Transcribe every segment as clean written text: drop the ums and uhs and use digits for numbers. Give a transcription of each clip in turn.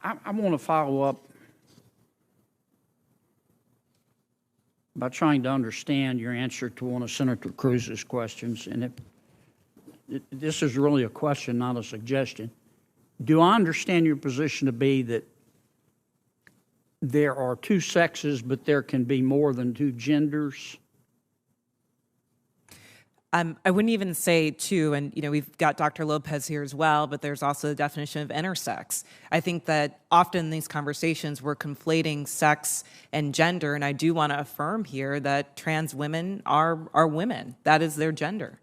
I want to follow up by trying to understand your answer to one of Senator Cruz's questions. And this is really a question, not a suggestion. Do I understand your position to be that there are two sexes, but there can be more than two genders? I wouldn't even say two, and we've got Dr. Lopez here as well, but there's also the definition of intersex. I think that often in these conversations we're conflating sex and gender, and I do want to affirm here that trans women are women. That is their gender.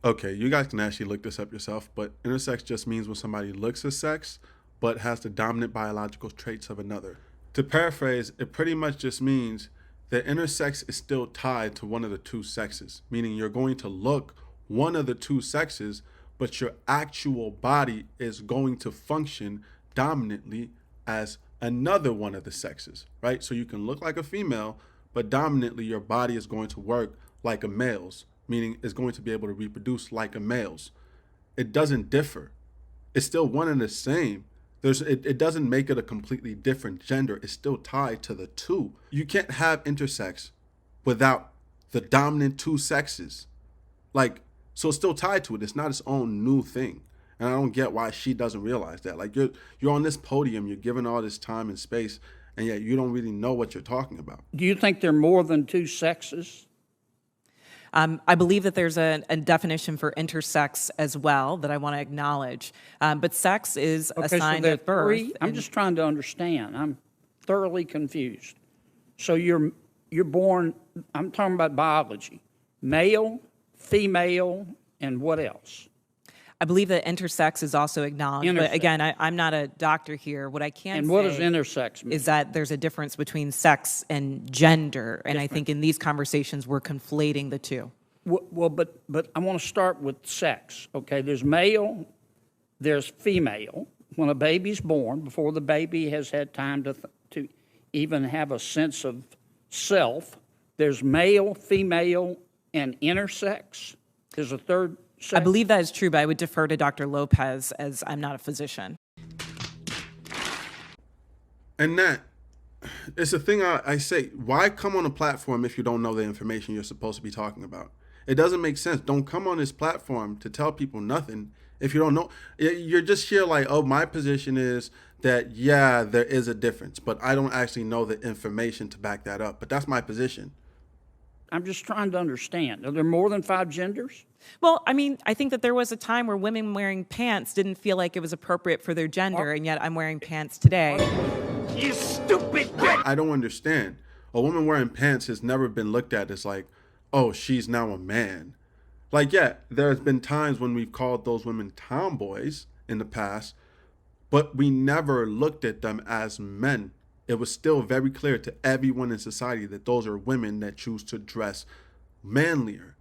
Okay, you guys can actually look this up yourself, but intersex just means when somebody looks a sex, but has the dominant biological traits of another. To paraphrase, it pretty much just means that intersex is still tied to one of the two sexes, meaning you're going to look one of the two sexes, but your actual body is going to function dominantly as another one of the sexes, right? So you can look like a female, but dominantly your body is going to work like a male's, meaning it's going to be able to reproduce like a male's. It doesn't differ. It's still one and the same. It doesn't make it a completely different gender. It's still tied to the two. You can't have intersex without the dominant two sexes. So it's still tied to it. It's not its own new thing. And I don't get why she doesn't realize that. Like, you're on this podium, you're given all this time and space, and yet you don't really know what you're talking about. Do you think there are more than two sexes? I believe that there's a definition for intersex as well that I want to acknowledge. But sex is assigned at birth. Three? I'm just trying to understand. I'm thoroughly confused. So you're born, I'm talking about biology, male, female, and what else? I believe that intersex is also acknowledged. But again, I'm not a doctor here. What I can and say what does intersex mean? Is that there's a difference between sex and gender. And I think in these conversations, we're conflating the two. Well, but I want to start with sex, okay? There's male, there's female. When a baby's born, before the baby has had time to even have a sense of self, there's male, female, and intersex. There's a third sex. I believe that is true, but I would defer to Dr. Lopez as I'm not a physician. And that, it's a thing I say, why come on a platform if you don't know the information you're supposed to be talking about? It doesn't make sense. Don't come on this platform to tell people nothing if you don't know. You're just here like, oh, my position is that, yeah, there is a difference, but I don't actually know the information to back that up. But that's my position. I'm just trying to understand. Are there more than 5 genders? Well, I mean, I think that there was a time where women wearing pants didn't feel like it was appropriate for their gender, and yet I'm wearing pants today. You stupid bitch! I don't understand. A woman wearing pants has never been looked at as like, oh, she's now a man. Like, yeah, there's been times when we've called those women tomboys in the past, but we never looked at them as men. It was still very clear to everyone in society that those are women that choose to dress manlier.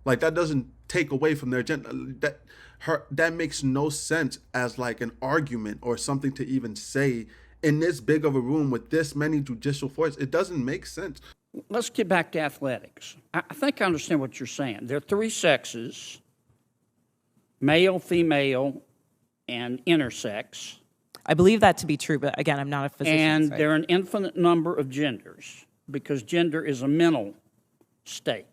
Like, that doesn't take away from their gender. That makes no sense as like an argument or something to even say in this big of a room with this many judicial forces. It doesn't make sense. Let's get back to athletics. I think I understand what you're saying. There are 3 sexes, male, female, and intersex. I believe that to be true, but again, I'm not a physician. And there are an infinite number of genders because gender is a mental state.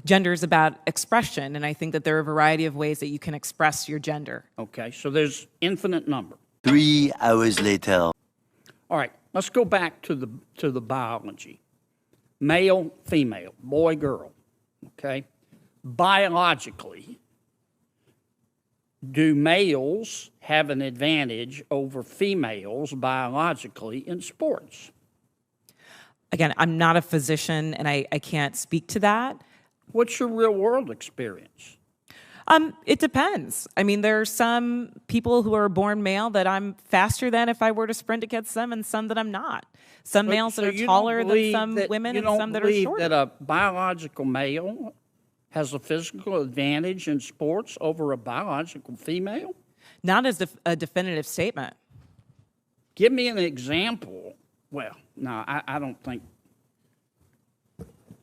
Gender is about expression, and I think that there are a variety of ways that you can express your gender. Okay, so there's infinite number. 3 hours later. All right, let's go back to the biology. Male, female, boy, girl, okay? Biologically, do males have an advantage over females biologically in sports? Again, I'm not a physician, and I can't speak to that. What's your real-world experience? It depends. I mean, there are some people who are born male that I'm faster than if I were to sprint against them, and some that I'm not. Some males that are taller than some women, and some that are shorter. You don't believe that a biological male has a physical advantage in sports over a biological female? Not as a definitive statement. Give me an example. Well, no, I don't think.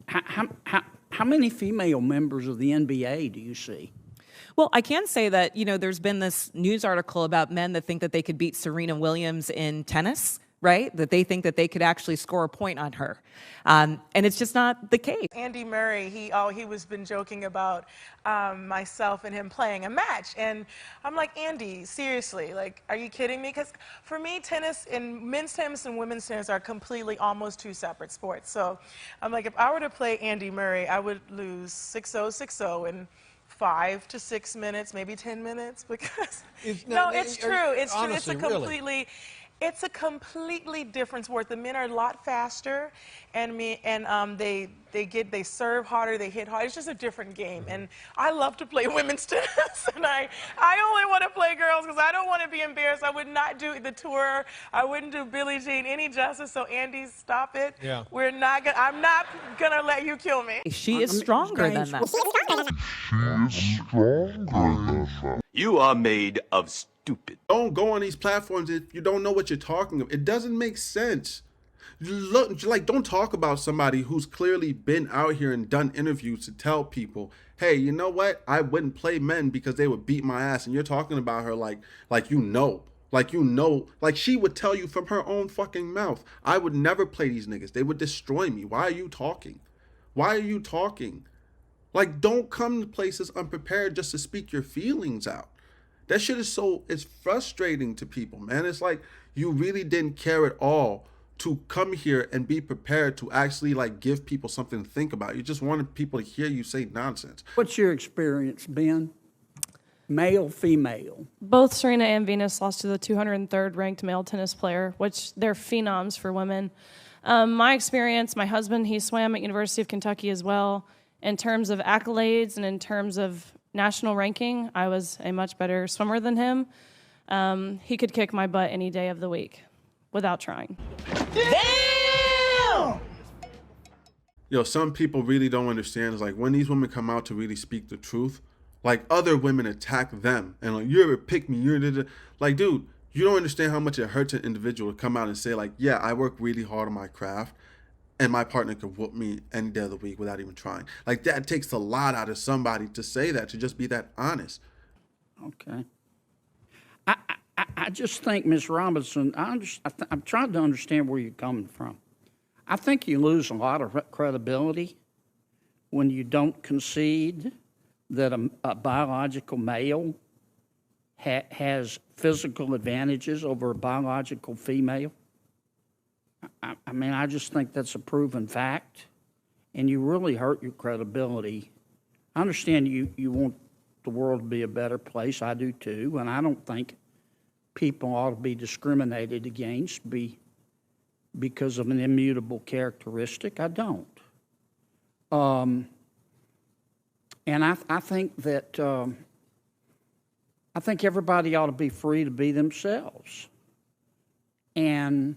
How many female members of the NBA do you see? Well, I can say that, there's been this news article about men that think that they could beat Serena Williams in tennis, right? That they think that they could actually score a point on her. And it's just not the case. Andy Murray, he was been joking about myself and him playing a match, and I'm like, Andy, seriously, like, are you kidding me? Because for me, men's tennis and women's tennis are completely almost two separate sports. So I'm like, if I were to play Andy Murray, I would lose 6-0, 6-0 in 5 to 6 minutes, maybe 10 minutes, because it's true. It's true. It's a completely. It's a completely different sport. The men are a lot faster, and they serve harder, they hit harder. It's just a different game. And I love to play women's tennis, and I only want to play girls because I don't want to be embarrassed. I would not do the tour. I wouldn't do Billie Jean any justice. So Andy, stop it. Yeah. I'm not gonna let you kill me. She is stronger than that. You are made of stupid. Don't go on these platforms if you don't know what you're talking about. It doesn't make sense. Look, don't talk about somebody who's clearly been out here and done interviews to tell people, hey, you know what? I wouldn't play men because they would beat my ass. And you're talking about her like she would tell you from her own fucking mouth, I would never play these niggas. They would destroy me. Why are you talking? Why are you talking? Like, don't come to places unprepared just to speak your feelings out. That shit it's frustrating to people, man. It's like you really didn't care at all to come here and be prepared to actually give people something to think about. You just wanted people to hear you say nonsense. What's your experience, Ben? Male, female? Both Serena and Venus lost to the 203rd ranked male tennis player, which they're phenoms for women. My experience, my husband, he swam at University of Kentucky as well. In terms of accolades and in terms of national ranking, I was a much better swimmer than him. He could kick my butt any day of the week without trying. Damn! Some people really don't understand is when these women come out to really speak the truth, other women attack them and you're a pick me, dude, you don't understand how much it hurts an individual to come out and say yeah, I work really hard on my craft and my partner could whoop me any day of the week without even trying. That takes a lot out of somebody to say that, to just be that honest. Okay. I just think, Ms. Robinson, I'm trying to understand where you're coming from. I think you lose a lot of credibility when you don't concede that a biological male has physical advantages over a biological female. I just think that's a proven fact, and you really hurt your credibility. I understand you want the world to be a better place. I do too, and I don't think people ought to be discriminated against because of an immutable characteristic. I don't. And I think that I think everybody ought to be free to be themselves. And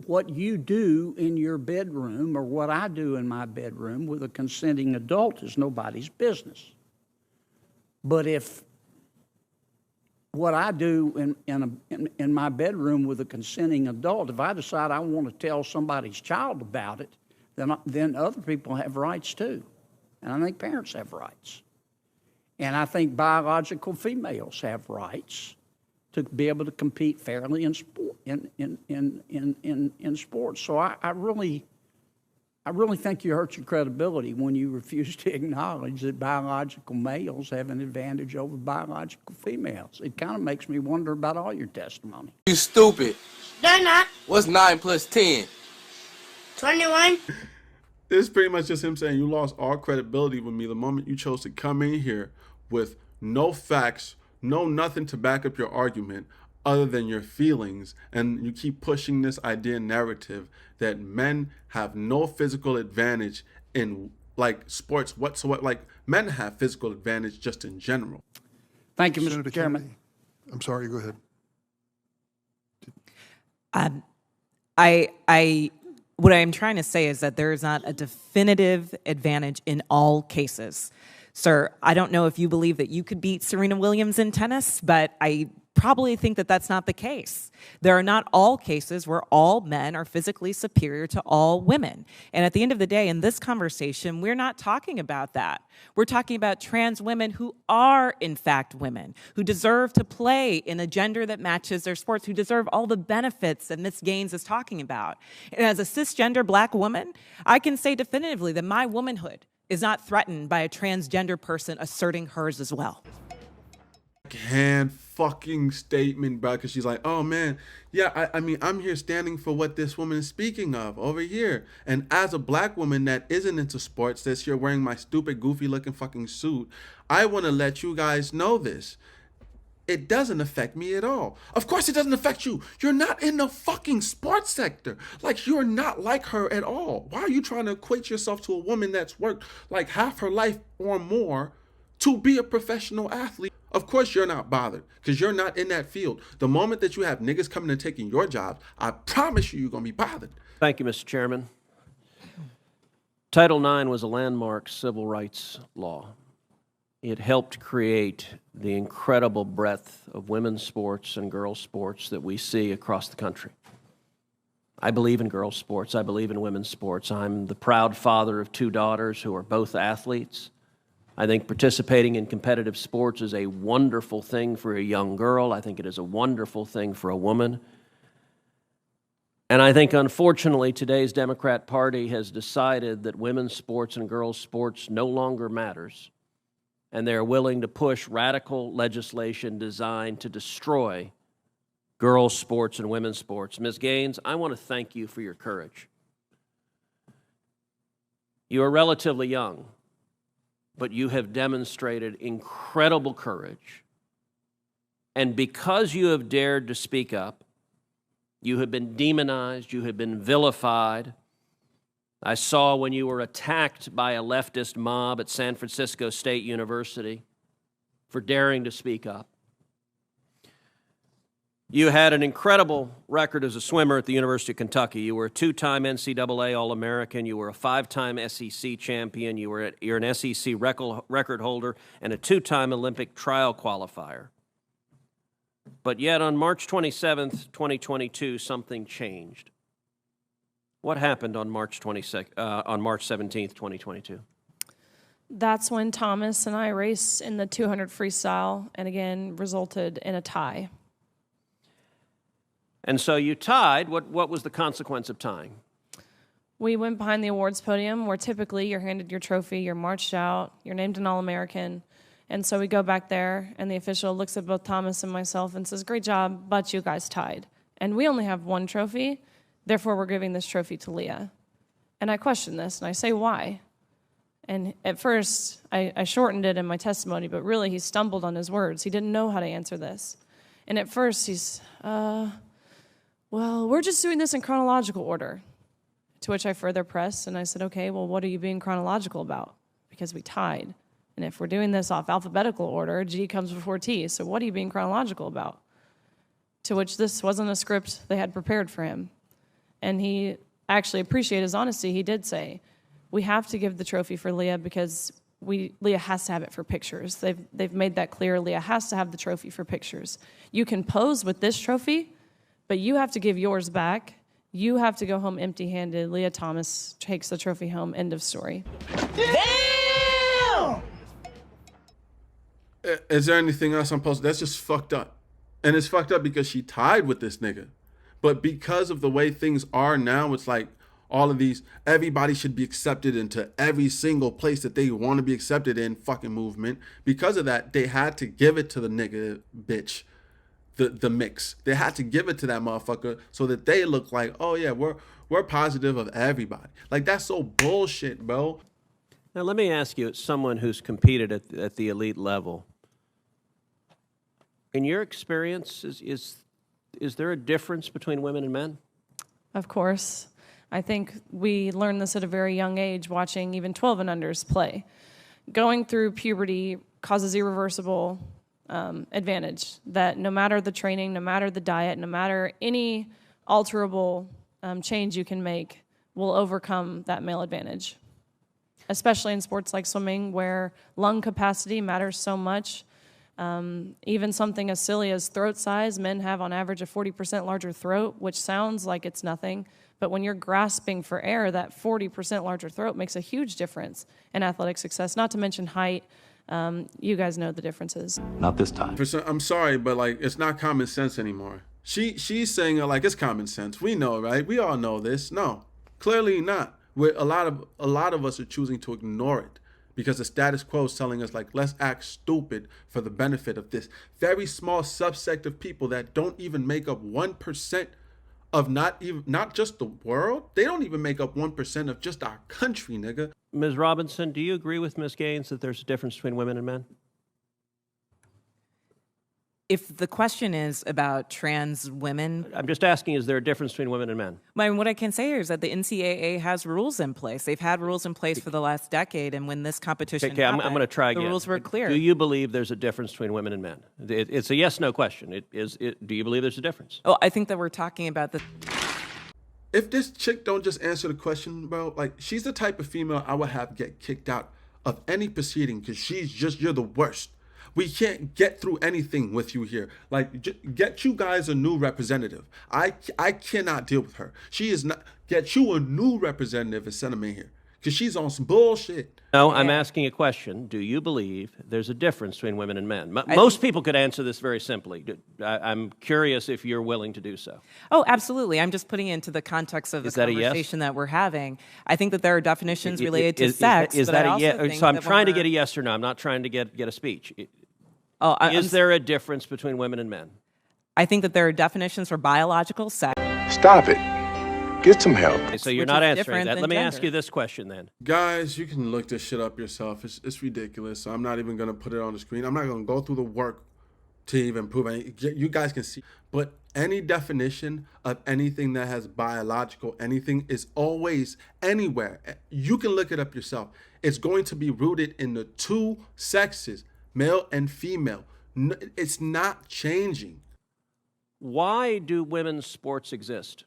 what you do in your bedroom or what I do in my bedroom with a consenting adult is nobody's business. But if what I do in my bedroom with a consenting adult, if I decide I want to tell somebody's child about it, then other people have rights too. And I think parents have rights. And I think biological females have rights to be able to compete fairly in sport. In sports. So I really think you hurt your credibility when you refuse to acknowledge that biological males have an advantage over biological females. It kind of makes me wonder about all your testimony. You stupid. They're not. What's 9 plus 10? 21. This is pretty much just him saying you lost all credibility with me the moment you chose to come in here with no facts, no nothing to back up your argument other than your feelings, and you keep pushing this idea narrative that men have no physical advantage in sports whatsoever. Men have physical advantage just in general. Thank you, Senator Mr. Chairman. Kennedy. I'm sorry, go ahead. What I'm trying to say is that there is not a definitive advantage in all cases. Sir, I don't know if you believe that you could beat Serena Williams in tennis, but I probably think that that's not the case. There are not all cases where all men are physically superior to all women. And at the end of the day, in this conversation, we're not talking about that. We're talking about trans women who are, in fact, women, who deserve to play in a gender that matches their sports, who deserve all the benefits that Ms. Gaines is talking about. And as a cisgender Black woman, I can say definitively that my womanhood is not threatened by a transgender person asserting hers as well. Hand fucking statement, bro, because she's like, oh man, yeah, I mean, I'm here standing for what this woman is speaking of over here. And as a Black woman that isn't into sports, that's here wearing my stupid, goofy looking fucking suit, I want to let you guys know this. It doesn't affect me at all. Of course it doesn't affect you. You're not in the fucking sports sector. Like, you're not like her at all. Why are you trying to equate yourself to a woman that's worked like half her life or more to be a professional athlete? Of course you're not bothered because you're not in that field. The moment that you have niggas coming and taking your jobs, I promise you're going to be bothered. Thank you, Mr. Chairman. Title IX was a landmark civil rights law. It helped create the incredible breadth of women's sports and girls' sports that we see across the country. I believe in girls' sports. I believe in women's sports. I'm the proud father of 2 daughters who are both athletes. I think participating in competitive sports is a wonderful thing for a young girl. I think it is a wonderful thing for a woman. And I think, unfortunately, today's Democrat Party has decided that women's sports and girls' sports no longer matters, and they're willing to push radical legislation designed to destroy girls' sports and women's sports. Ms. Gaines, I want to thank you for your courage. You are relatively young, but you have demonstrated incredible courage. And because you have dared to speak up, you have been demonized, you have been vilified. I saw when you were attacked by a leftist mob at San Francisco State University for daring to speak up. You had an incredible record as a swimmer at the University of Kentucky. You were a 2-time NCAA All-American. You were a 5-time SEC champion. You're an SEC record holder and a 2-time Olympic trial qualifier. But yet on March 27th, 2022, something changed. What happened on March 17th, 2022? That's when Thomas and I raced in the 200 freestyle and again resulted in a tie. And so you tied. What was the consequence of tying? We went behind the awards podium where typically you're handed your trophy, you're marched out, you're named an All-American. And so we go back there and the official looks at both Thomas and myself and says, great job, but you guys tied. And we only have 1 trophy, therefore we're giving this trophy to Leah. And I question this and I say, why? And at first I shortened it in my testimony, but really he stumbled on his words. He didn't know how to answer this. And at first he's, well, we're just doing this in chronological order. To which I further pressed, and I said, okay, well, what are you being chronological about? Because we tied. And if we're doing this off alphabetical order, G comes before T, so what are you being chronological about? To which this wasn't a script they had prepared for him. And he actually appreciated his honesty. He did say, we have to give the trophy for Leah because Leah has to have it for pictures. They've made that clear. Leah has to have the trophy for pictures. You can pose with this trophy, but you have to give yours back. You have to go home empty-handed. Leah Thomas takes the trophy home. End of story. Damn! Is there anything else I'm posting? That's just fucked up. And it's fucked up because she tied with this nigga. But because of the way things are now, it's like all of these, everybody should be accepted into every single place that they want to be accepted in fucking movement. Because of that, they had to give it to the nigga bitch. The mix. They had to give it to that motherfucker so that they look like, oh yeah, we're positive of everybody. Like, that's so bullshit, bro. Now let me ask you, as someone who's competed at the elite level, in your experience, is there a difference between women and men? Of course. I think we learned this at a very young age, watching even 12 and unders play. Going through puberty causes irreversible advantage, that no matter the training, no matter the diet, no matter any alterable change you can make, will overcome that male advantage. Especially in sports like swimming, where lung capacity matters so much. Even something as silly as throat size, men have on average a 40% larger throat, which sounds like it's nothing. But when you're grasping for air, that 40% larger throat makes a huge difference in athletic success, not to mention height. You guys know the differences. Not this time. I'm sorry, but like it's not common sense anymore. She's saying it like it's common sense. We know, right? We all know this. No, clearly not. A lot of us are choosing to ignore it because the status quo is telling us like let's act stupid for the benefit of this very small subsect of people that don't even make up 1% of not just the world. They don't even make up 1% of just our country, nigga. Ms. Robinson, do you agree with Ms. Gaines that there's a difference between women and men? If the question is about trans women, I'm just asking, is there a difference between women and men? what I can say here is that the NCAA has rules in place. They've had rules in place for the last decade, and when this competition Okay, I'm happened, going to try again. the rules were clear. Do you believe there's a difference between women and men? It's a yes/no question. Do you believe there's a difference? Oh, I think that we're talking about the... If this chick don't just answer the question, bro, like she's the type of female I would have get kicked out of any proceeding because you're the worst. We can't get through anything with you here. Like, get you guys a new representative. I cannot deal with her. She is not. Get you a new representative and send them in here because she's on some bullshit. No, I'm asking a question. Do you believe there's a difference between women and men? Most people could answer this very simply. I'm curious if you're willing to do so. Oh, absolutely. I'm just putting it into the context of the conversation that we're having. I think that there are definitions related to sex. Is but that I a also yes? think So I'm that trying to when get a yes or no. I'm not trying to get a speech. Is there a difference between women and men? I think that there are definitions for biological sex. Stop it. Get some help. Okay, so you're Which not is answering different that. than Let me ask gender. you this question then. Guys, you can look this shit up yourself. It's ridiculous. So I'm not even gonna put it on the screen. I'm not gonna go through the work to even prove it. You guys can see. But any definition of anything that has biological anything is always anywhere. You can look it up yourself. It's going to be rooted in the two sexes, male and female. It's not changing. Why do women's sports exist?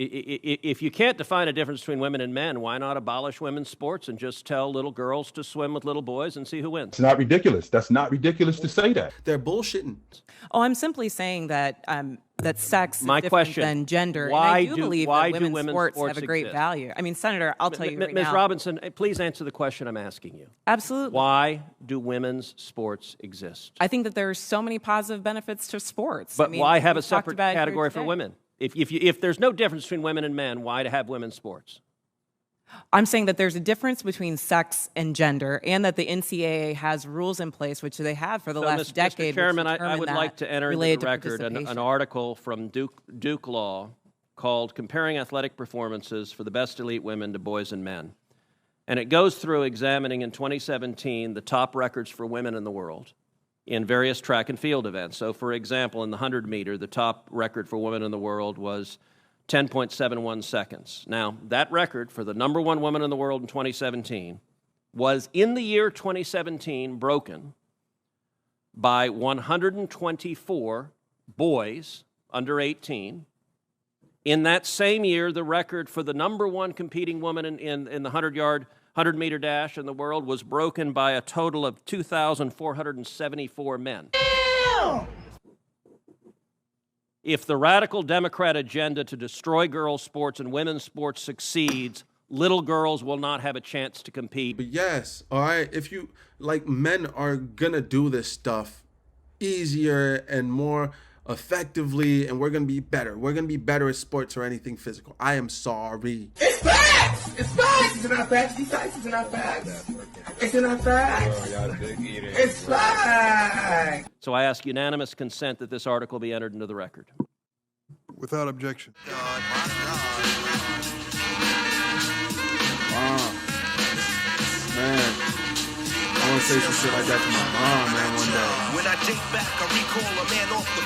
If you can't define a difference between women and men, why not abolish women's sports and just tell little girls to swim with little boys and see who wins? It's not ridiculous. That's not ridiculous to say that. They're bullshitting. Oh, I'm simply saying that that sex is My different question, than gender. why and I do believe why that do women's sports have a great exist? value. I mean, Senator, I'll tell you right Ms. now. Robinson, please answer the question I'm asking you. Absolutely. Why do women's sports exist? I think that there are so many positive benefits to sports. But I mean, why have a we've talked separate about it here category for today. women? If there's no difference between women and men, why to have women's sports? I'm saying that there's a difference between sex and gender, and that the NCAA has rules in place, which they have for the last decade. Mr. Chairman, which I determine would that like to enter into related the to record an participation. article from Duke Law called Comparing Athletic Performances for the Best Elite Women to Boys and Men. And it goes through examining in 2017 the top records for women in the world in various track and field events. So, for example, in the 100-meter, the top record for women in the world was 10.71 seconds. Now, that record for the number one woman in the world in 2017 was, in the year 2017, broken by 124 boys under 18. In that same year, the record for the number one competing woman in the 100-meter dash in the world was broken by a total of 2,474 men. If the radical Democrat agenda to destroy girls' sports and women's sports succeeds, little girls will not have a chance to compete. But yes, all right, if you, like, men are gonna do this stuff easier and more effectively, and we're gonna be better. We're gonna be better at sports or anything physical. I am sorry. It's facts! It's facts! It's not facts. These facts is not facts. It's not facts. It's facts! So I ask unanimous consent that this article be entered into the record. Without objection. Wow. Man, I want to say some shit like that to my mom, man, one day. When I date back, I recall a man off the